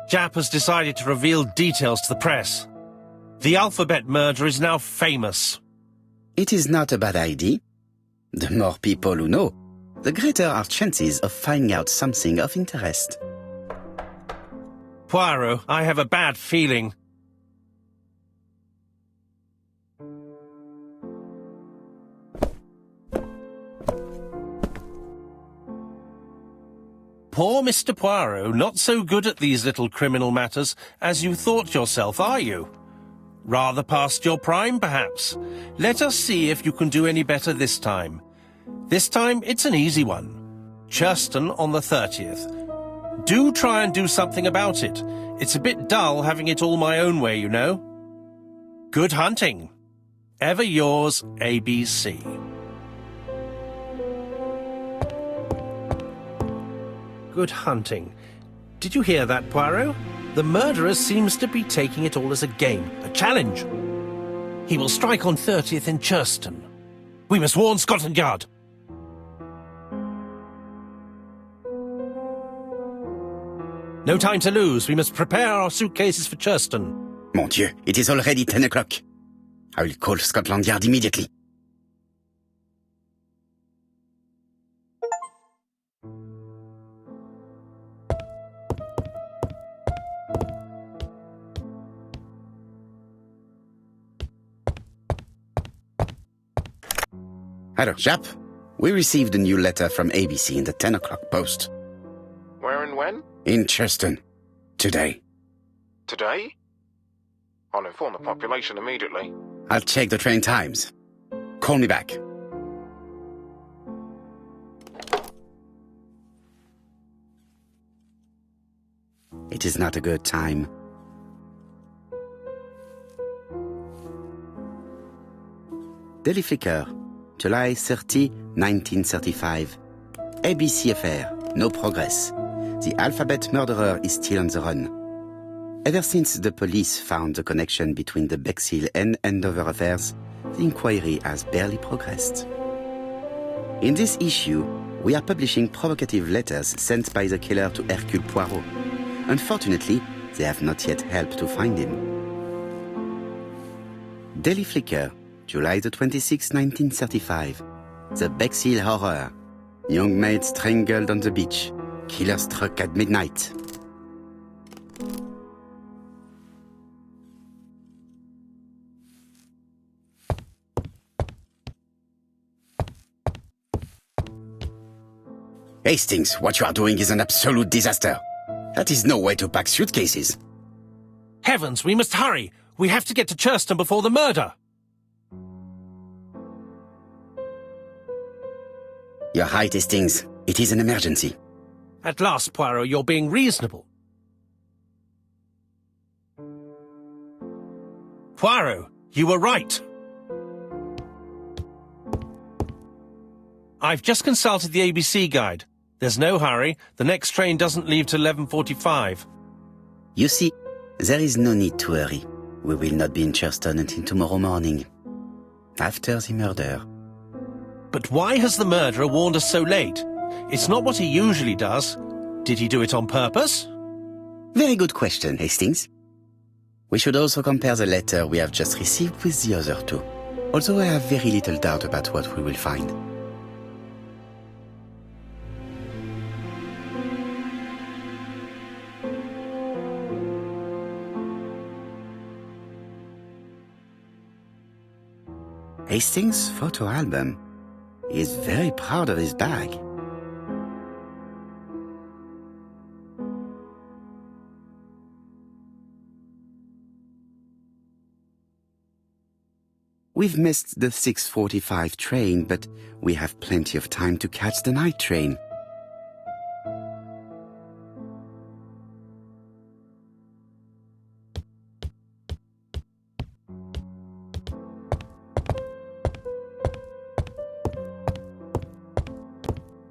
Jap has decided to reveal details to the press. The alphabet murder is now famous. It is not a bad idea. The more people who know, the greater our chances of finding out something of interest. Poirot, I have a bad feeling. Poor Mr. Poirot, not so good at these little criminal matters as you thought yourself, are you? Rather past your prime, perhaps. Let us see if you can do any better this time. This time, it's an easy one. Churston on the 30th. Do try and do something about it. It's a bit dull having it all my own way, you know. Good hunting. Ever yours, ABC. Good hunting. Did you hear that, Poirot? The murderer seems to be taking it all as a game, a challenge. He will strike on 30th in Churston. We must warn Scotland Yard. No time to lose. We must prepare our suitcases for Churston. Mon Dieu, it is already 10 o'clock. I will call Scotland Yard immediately. Hello, Jap. We received a new letter from ABC in the 10 o'clock post. Where and when? In Churston. Today. Today? I'll inform the population immediately. I'll check the train times. Call me back. It is not a good time. Daily Flicker, July 30, 1935. ABC affair, no progress. The alphabet murderer is still on the run. Ever since the police found the connection between the Bexhill and Andover affairs, the inquiry has barely progressed. In this issue, we are publishing provocative letters sent by the killer to Hercule Poirot. Unfortunately, they have not yet helped to find him. Daily Flicker, July the 26th, 1935. The Bexhill Horror. Young maid strangled on the beach. Killer struck at midnight. Hastings, what you are doing is an absolute disaster. That is no way to pack suitcases. Heavens, we must hurry. We have to get to Churston before the murder. You're right, Hastings. It is an emergency. At last, Poirot, you're being reasonable. Poirot, you were right. I've just consulted the ABC guide. There's no hurry. The next train doesn't leave till 11:45. You see, there is no need to hurry. We will not be in Churston until tomorrow morning. After the murder. But why has the murderer warned us so late? It's not what he usually does. Did he do it on purpose? Very good question, Hastings. We should also compare the letter we have just received with the other two, although I have very little doubt about what we will find. Hastings' photo album. He is very proud of his bag. We've missed the 6:45 train, but we have plenty of time to catch the night train.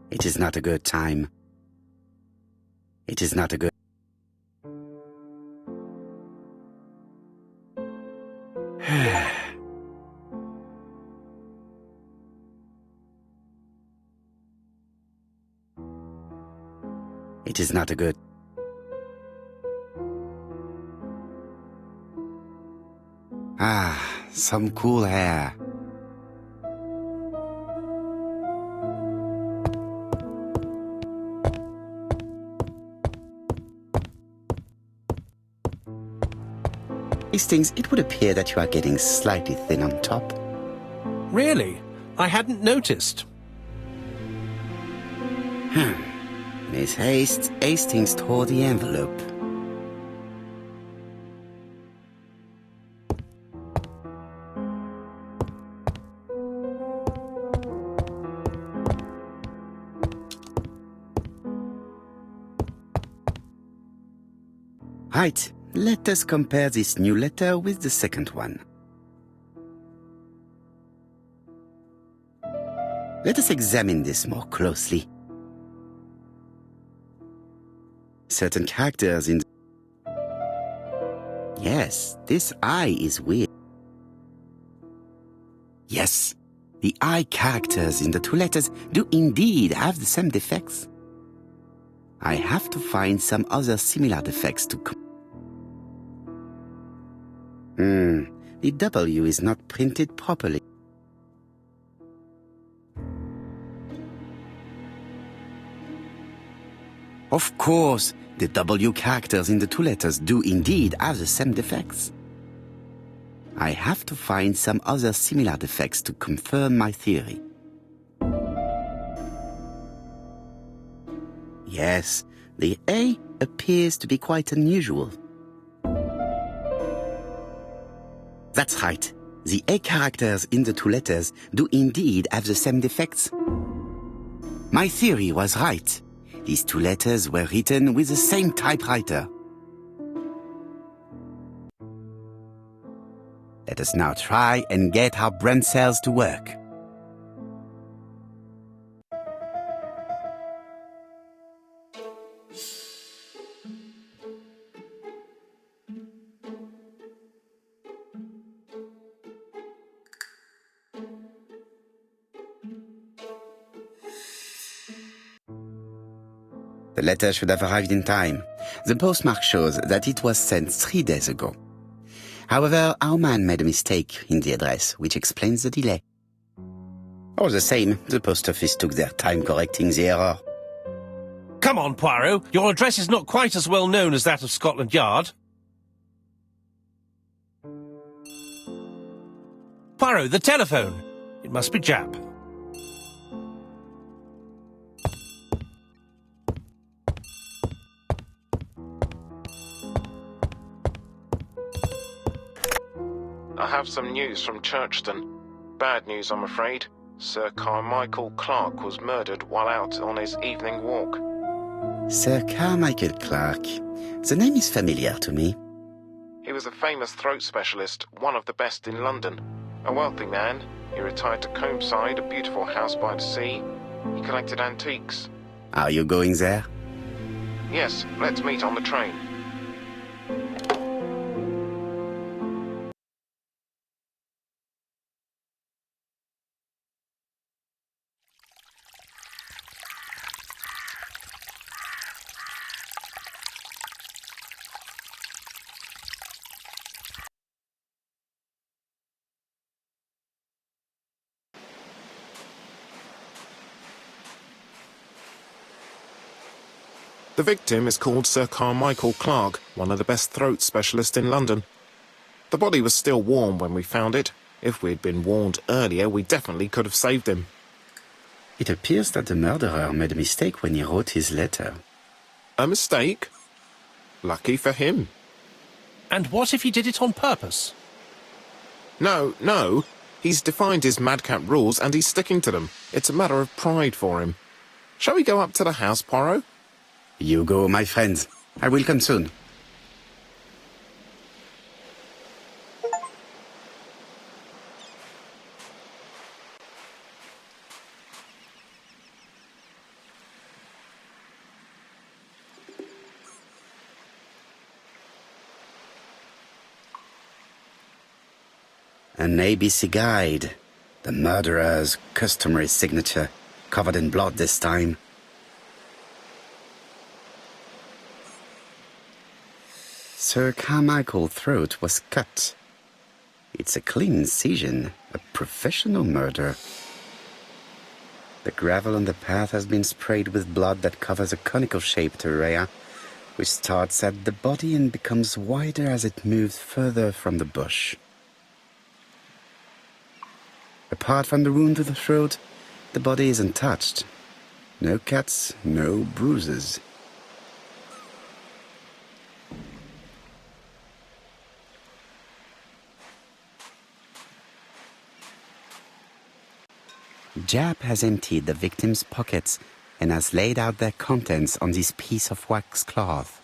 It is not a good time. It is not a good... It is not a good... some cool hair. Hastings, it would appear that you are getting slightly thin on top. Really? I hadn't noticed. Miss Hastings tore the envelope. Right, let us compare this new letter with the second one. Let us examine this more closely. Certain characters in... Yes, this I is weird. Yes, the I characters in the two letters do indeed have the same defects. I have to find some other similar defects to... The W is not printed properly. Of course, the W characters in the two letters do indeed have the same defects. I have to find some other similar defects to confirm my theory. Yes, the A appears to be quite unusual. That's right. The A characters in the two letters do indeed have the same defects. My theory was right. These two letters were written with the same typewriter. Let us now try and get our brain cells to work. The letter should have arrived in time. The postmark shows that it was sent 3 days ago. However, our man made a mistake in the address, which explains the delay. All the same, the post office took their time correcting the error. Come on, Poirot. Your address is not quite as well known as that of Scotland Yard. Poirot, the telephone. It must be Jap. I have some news from Churchton. Bad news, I'm afraid. Sir Carmichael Clark was murdered while out on his evening walk. Sir Carmichael Clark. The name is familiar to me. He was a famous throat specialist, one of the best in London. A wealthy man, he retired to Combside, a beautiful house by the sea. He collected antiques. Are you going there? Yes, let's meet on the train. The victim is called Sir Carmichael Clark, one of the best throat specialists in London. The body was still warm when we found it. If we'd been warned earlier, we definitely could have saved him. It appears that the murderer made a mistake when he wrote his letter. A mistake? Lucky for him. And what if he did it on purpose? No. He's defined his madcap rules and he's sticking to them. It's a matter of pride for him. Shall we go up to the house, Poirot? You go, my friends. I will come soon. An ABC guide. The murderer's customary signature, covered in blood this time. Sir Carmichael's throat was cut. It It's a clean incision, a professional murder. The gravel on the path has been sprayed with blood that covers a conical-shaped area, which starts at the body and becomes wider as it moves further from the bush. Apart from the wound to the throat, the body is untouched. No cuts, no bruises. Jap has emptied the victim's pockets and has laid out their contents on this piece of wax cloth.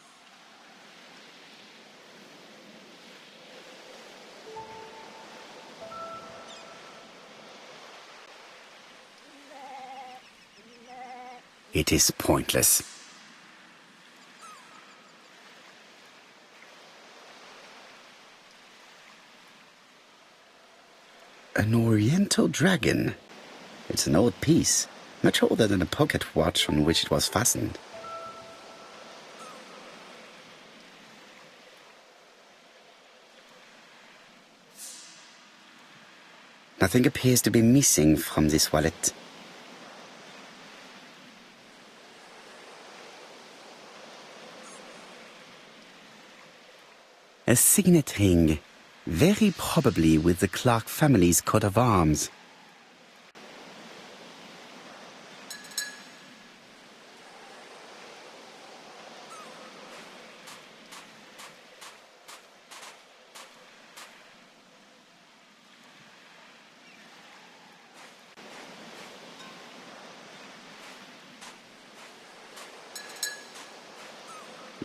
It is pointless. An oriental dragon. It's an old piece, much older than the pocket watch on which it was fastened. Nothing appears to be missing from this wallet. A signet ring, very probably with the Clark family's coat of arms.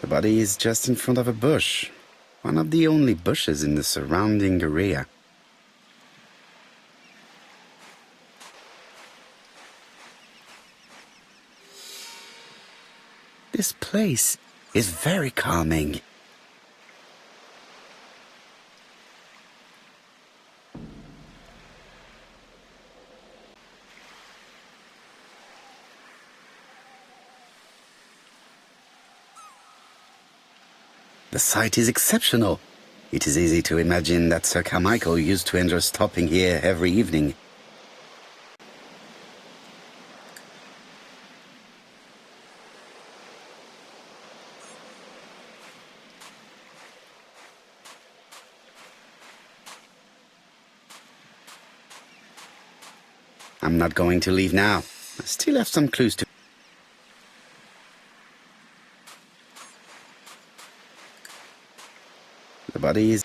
The body is just in front of a bush, one of the only bushes in the surrounding area. This place is very calming. The site is exceptional. It is easy to imagine that Sir Carmichael used to enjoy stopping here every evening. I'm not going to leave now. I still have some clues to... The body is...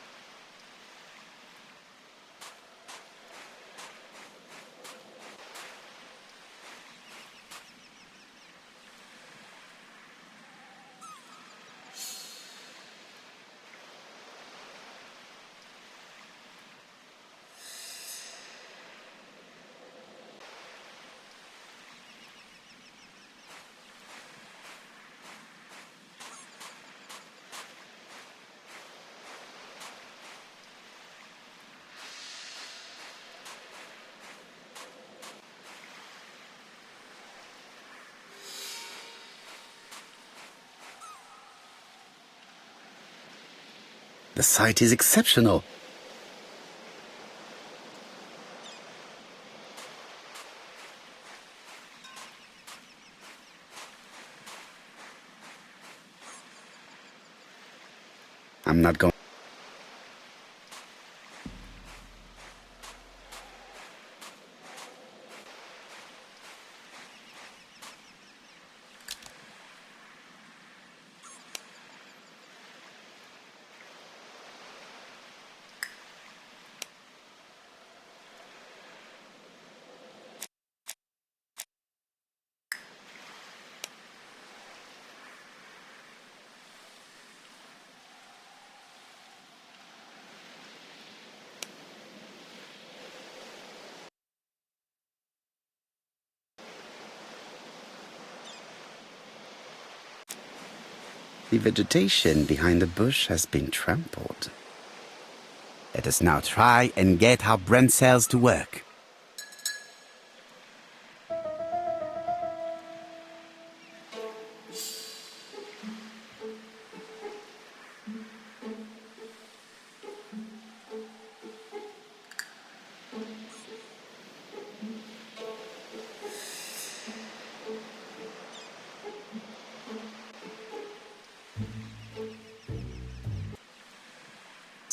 The site is exceptional. I'm not going... The vegetation behind the bush has been trampled. Let us now try and get our brain cells to work.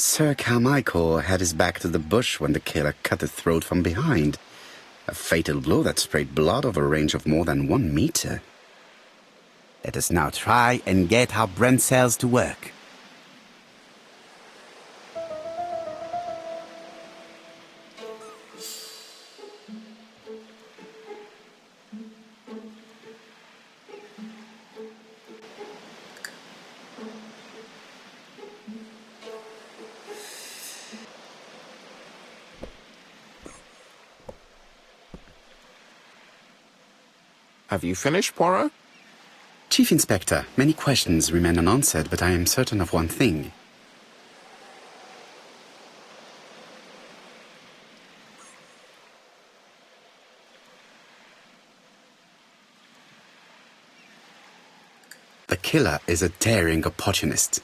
Sir Carmichael had his back to the bush when the killer cut his throat from behind. A fatal blow that sprayed blood over a range of more than 1 meter. Let us now try and get our brain cells to work. Have you finished, Poirot? Chief Inspector, many questions remain unanswered, but I am certain of one thing. The killer is a daring opportunist.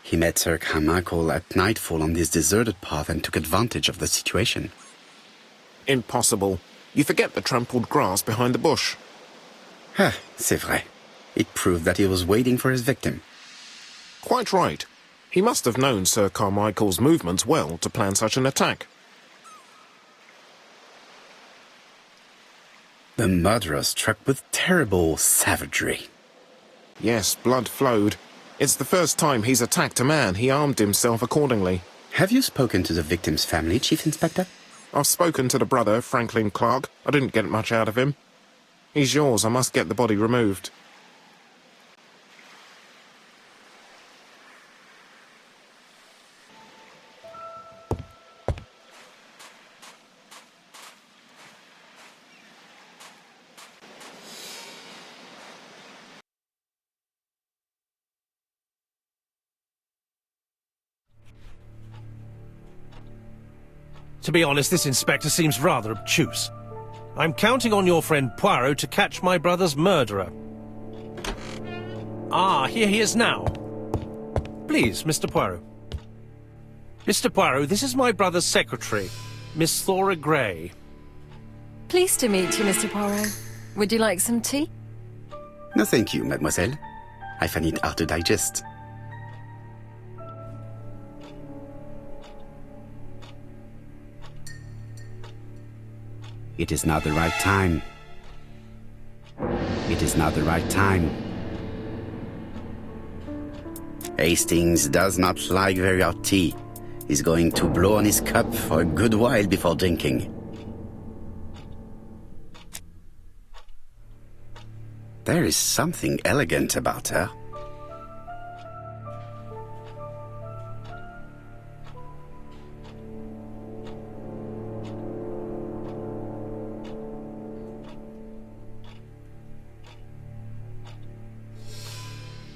He met Sir Carmichael at nightfall on this deserted path and took advantage of the situation. Impossible. You forget the trampled grass behind the bush. Ah, c'est vrai. It proved that he was waiting for his victim. Quite right. He must have known Sir Carmichael's movements well to plan such an attack. The murderer struck with terrible savagery. Yes, blood flowed. It's the first time he's attacked a man. He armed himself accordingly. Have you spoken to the victim's family, Chief Inspector? I've spoken to the brother, Franklin Clark. I didn't get much out of him. He's yours. I must get the body removed. To be honest, this inspector seems rather obtuse. I'm counting on your friend Poirot to catch my brother's murderer. Ah, here he is now. Please, Mr. Poirot. Mr. Poirot, this is my brother's secretary, Miss Thora Gray. Pleased to meet you, Mr. Poirot. Would you like some tea? No, thank you, mademoiselle. I find it hard to digest. It is not the right time. It is not the right time. Hastings does not like very hot tea. He's going to blow on his cup for a good while before drinking. There is something elegant about her.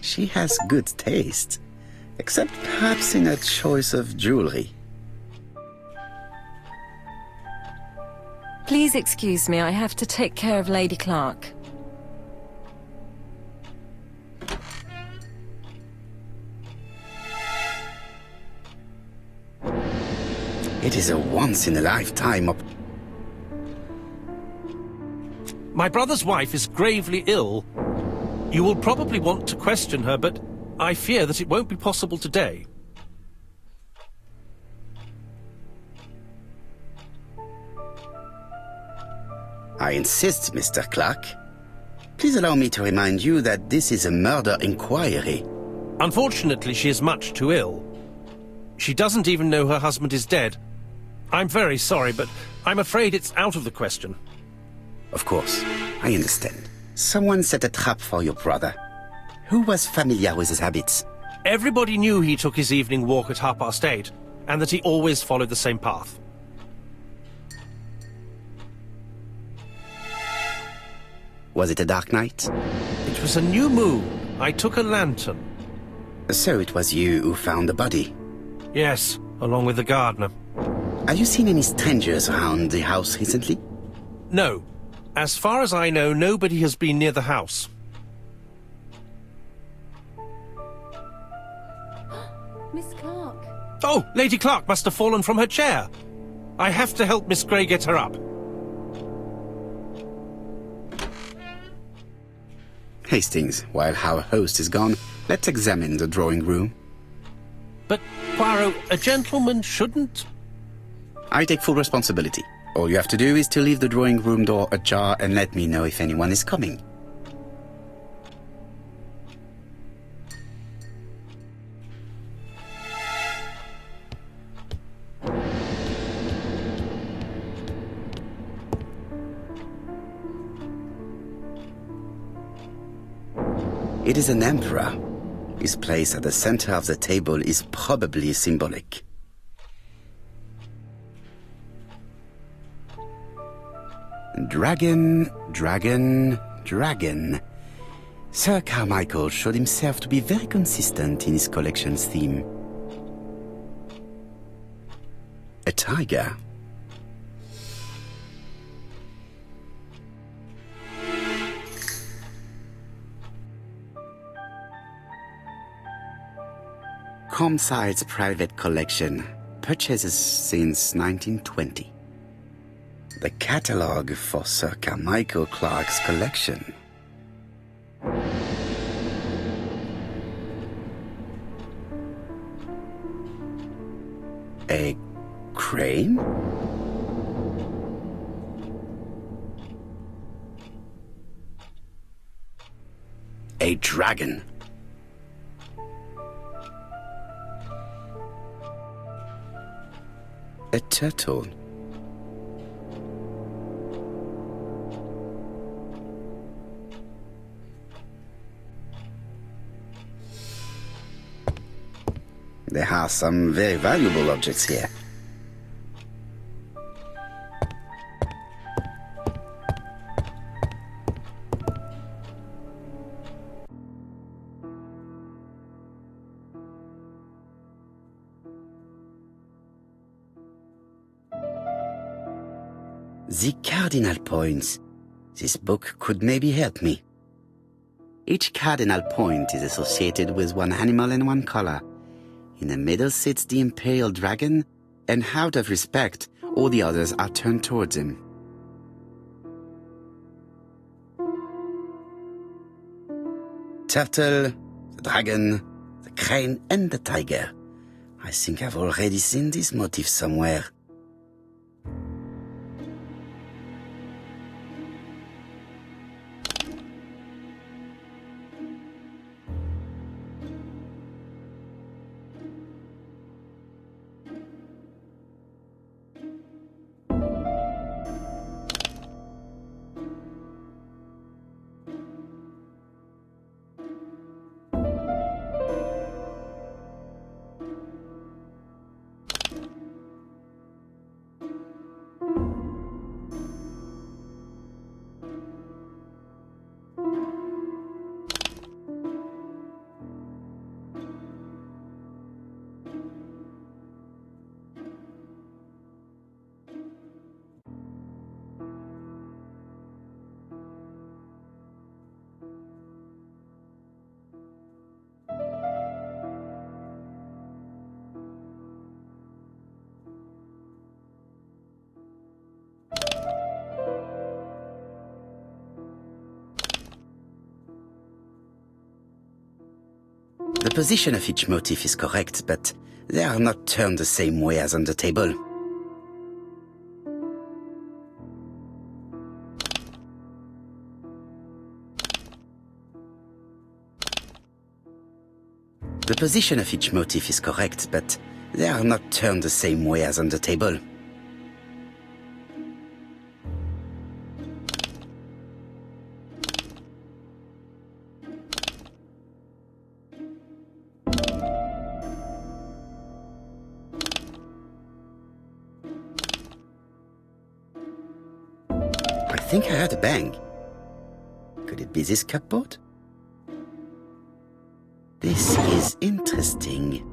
She has good taste, except perhaps in her choice of jewelry. Please excuse me, I have to take care of Lady Clark. It is a once-in-a-lifetime My brother's wife is gravely ill. You will probably want to question her, but I fear that it won't be possible today. I insist, Mr. Clark. Please allow me to remind you that this is a murder inquiry. Unfortunately, she is much too ill. She doesn't even know her husband is dead. I'm very sorry, but I'm afraid it's out of the question. Of course, I understand. Someone set a trap for your brother. Who was familiar with his habits? Everybody knew he took his evening walk at 8:30, and that he always followed the same path. Was it a dark night? It was a new moon. I took a lantern. So it was you who found the body? Yes, along with the gardener. Have you seen any strangers around the house recently? No. As far as I know, nobody has been near the house. Miss Clark. Oh, Lady Clark must have fallen from her chair. I have to help Miss Gray get her up. Hastings, while our host is gone, let's examine the drawing room. But, Poirot, a gentleman shouldn't... I take full responsibility. All you have to do is to leave the drawing room door ajar and let me know if anyone is coming. It is an emperor. His place at the center of the table is probably symbolic. Dragon, dragon, dragon. Sir Carmichael showed himself to be very consistent in his collection's theme. A tiger. Comside's private collection, purchases since 1920. The catalogue for Sir Carmichael Clark's collection. A crane? A dragon. A turtle. There are some very valuable objects here. The cardinal points. This book could maybe help me. Each cardinal point is associated with one animal and one color. In the middle sits the imperial dragon, and out of respect, all the others are turned towards him. Turtle, the dragon, the crane, and the tiger. I think I've already seen this motif somewhere. The position of each motif is correct, but they are not turned the same way as on the table. The position of each motif is correct, but they are not turned the same way as on the table. I think I heard a bang. Could it be this cupboard? This is interesting.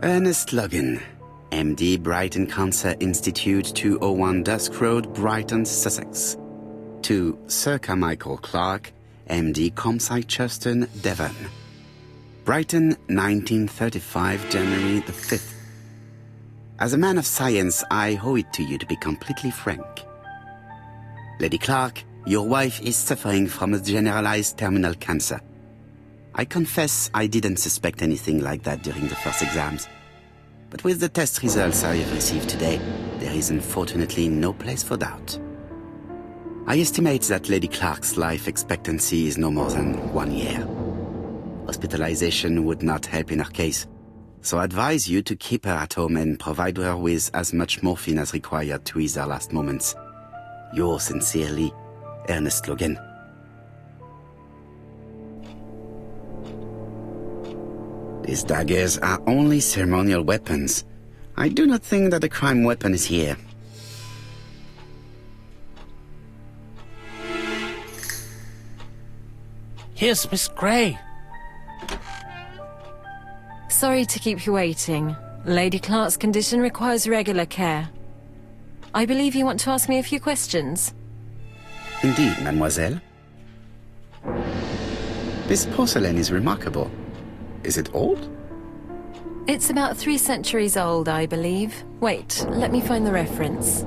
Ernest Logan, MD, Brighton Cancer Institute, 201 Dusk Road, Brighton, Sussex. To Sir Carmichael Clark, MD, Comside Churston, Devon. Brighton, 1935, January the 5th. As a man of science, I owe it to you to be completely frank. Lady Clark, your wife is suffering from a generalized terminal cancer. I confess I didn't suspect anything like that during the first exams. But with the test results I have received today, there is unfortunately no place for doubt. I estimate that Lady Clark's life expectancy is no more than 1 year. Hospitalization would not help in her case, so I advise you to keep her at home and provide her with as much morphine as required to ease her last moments. Yours sincerely, Ernest Logan. These daggers are only ceremonial weapons. I do not think that a crime weapon is here. Here's Miss Grey. Sorry to keep you waiting. Lady Clark's condition requires regular care. I believe you want to ask me a few questions. Indeed, mademoiselle. This porcelain is remarkable. Is it old? It's about 3 centuries old, I believe. Wait, let me find the reference.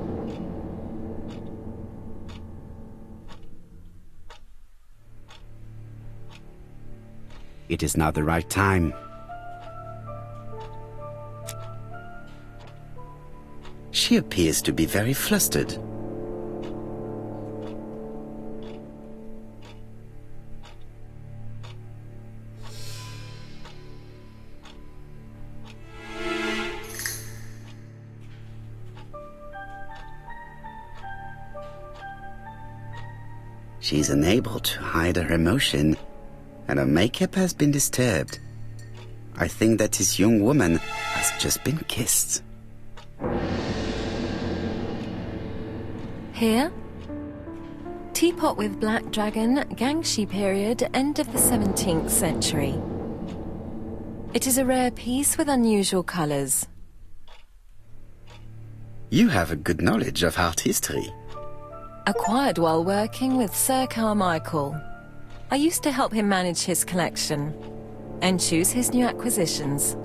It is not the right time. She appears to be very flustered. She is unable to hide her emotion, and her makeup has been disturbed. I think that this young woman has just been kissed. Here? Teapot with black dragon, Gangxi period, end of the 17th century. It is a rare piece with unusual colors. You have a good knowledge of art history. Acquired while working with Sir Carmichael. I used to help him manage his collection and choose his new acquisitions.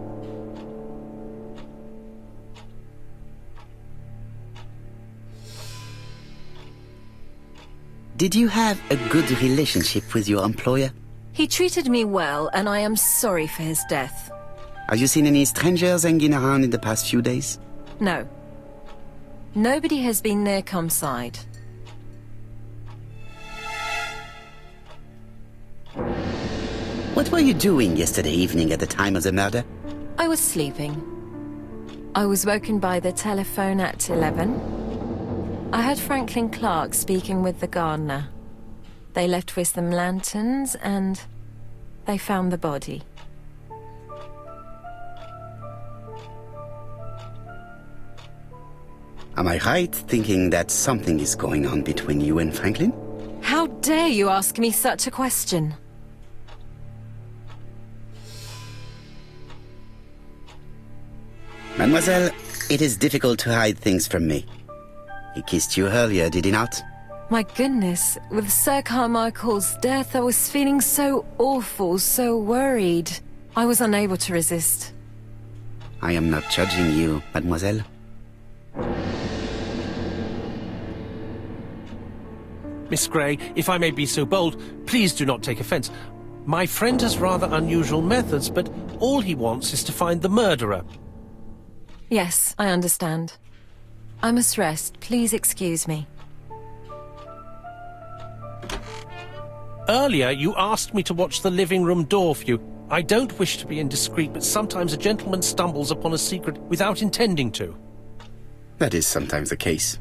Did you have a good relationship with your employer? He treated me well, and I am sorry for his death. Have you seen any strangers hanging around in the past few days? No. Nobody has been near Comside. What were you doing yesterday evening at the time of the murder? I was sleeping. I was woken by the telephone at 11. I heard Franklin Clark speaking with the gardener. They left with some lanterns and they found the body. Am I right thinking that something is going on between you and Franklin? How dare you ask me such a question? Mademoiselle, it is difficult to hide things from me. He kissed you earlier, did he not? My goodness, with Sir Carmichael's death, I was feeling so awful, so worried. I was unable to resist. I am not judging you, mademoiselle. Miss Grey, if I may be so bold, please do not take offence. My friend has rather unusual methods, but all he wants is to find the murderer. Yes, I understand. I must rest. Please excuse me. Earlier, you asked me to watch the living room door for you. I don't wish to be indiscreet, but sometimes a gentleman stumbles upon a secret without intending to. That is sometimes the case.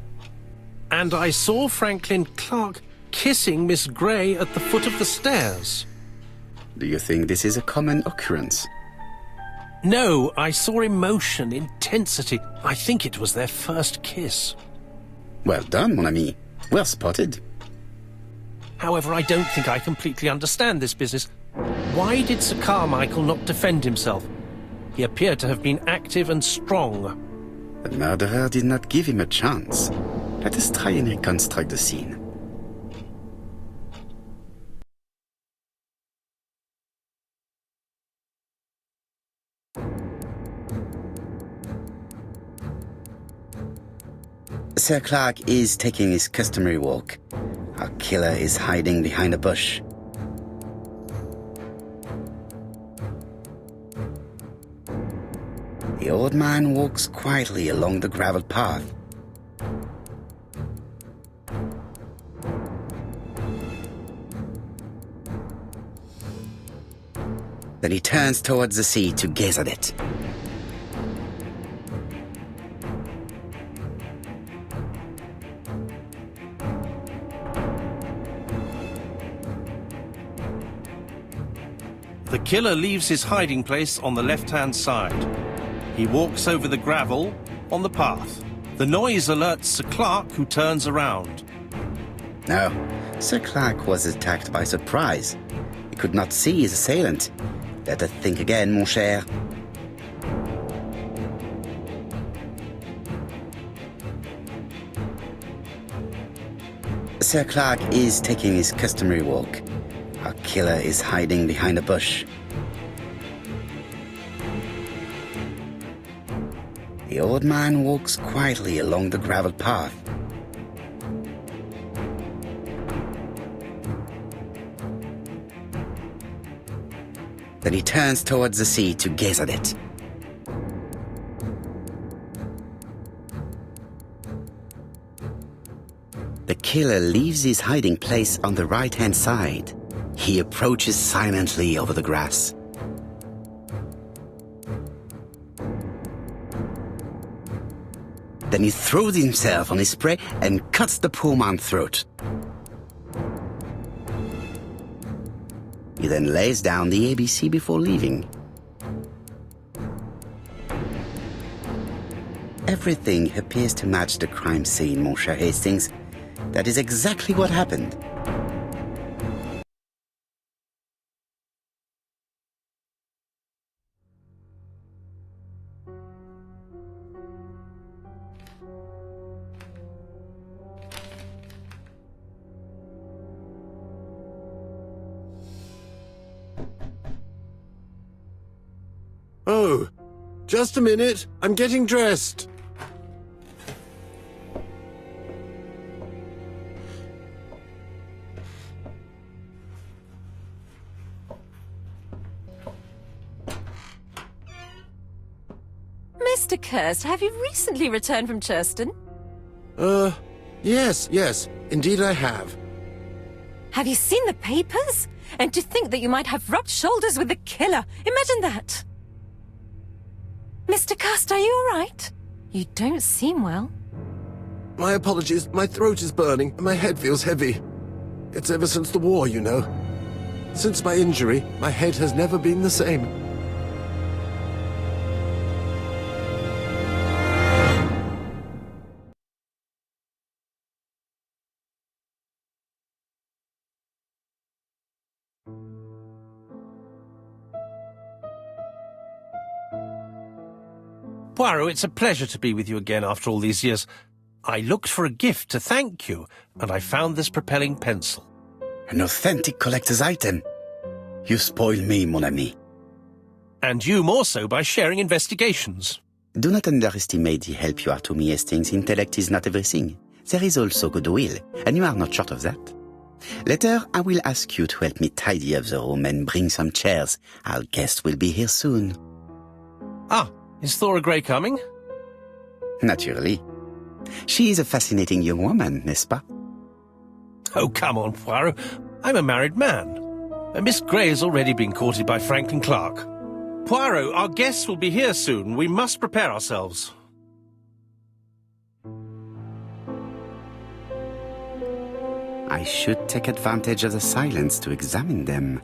And I saw Franklin Clark kissing Miss Grey at the foot of the stairs. Do you think this is a common occurrence? No, I saw emotion, intensity. I think it was their first kiss. Well done, mon ami. Well spotted. However, I don't think I completely understand this business. Why did Sir Carmichael not defend himself? He appeared to have been active and strong. The murderer did not give him a chance. Let us try and reconstruct the scene. Sir Clark is taking his customary walk. Our killer is hiding behind a bush. The old man walks quietly along the gravel path. Then he turns towards the sea to gaze at it. The killer leaves his hiding place on the left-hand side. He walks over the gravel on the path. The noise alerts Sir Clark, who turns around. No, Sir Clark was attacked by surprise. He could not see his assailant. Let us think again, mon cher. Sir Clark is taking his customary walk. Our killer is hiding behind a bush. The old man walks quietly along the gravel path. Then he turns towards the sea to gaze at it. The killer leaves his hiding place on the right-hand side. He approaches silently over the grass. Then he throws himself on his prey and cuts the poor man's throat. He then lays down the ABC before leaving. Everything appears to match the crime scene, mon cher Hastings. That is exactly what happened. Oh, just a minute. I'm getting dressed. Mr. Kirst, have you recently returned from Churston? Yes, indeed I have. Have you seen the papers? And to think that you might have rubbed shoulders with the killer. Imagine that. Mr. Kirst, are you all right? You don't seem well. My apologies. My throat is burning and my head feels heavy. It's ever since the war, you know. Since my injury, my head has never been the same. Poirot, it's a pleasure to be with you again after all these years. I looked for a gift to thank you, and I found this propelling pencil. An authentic collector's item. You spoil me, mon ami. And you more so by sharing investigations. Do not underestimate the help you are to me, Hastings. Intellect is not everything. There is also goodwill, and you are not short of that. Later, I will ask you to help me tidy up the room and bring some chairs. Our guest will be here soon. Ah, is Thora Grey coming? Naturally. She is a fascinating young woman, n'est-ce pas? Oh, come on, Poirot. I'm a married man. And Miss Grey has already been courted by Franklin Clark. Poirot, our guests will be here soon. We must prepare ourselves. I should take advantage of the silence to examine them.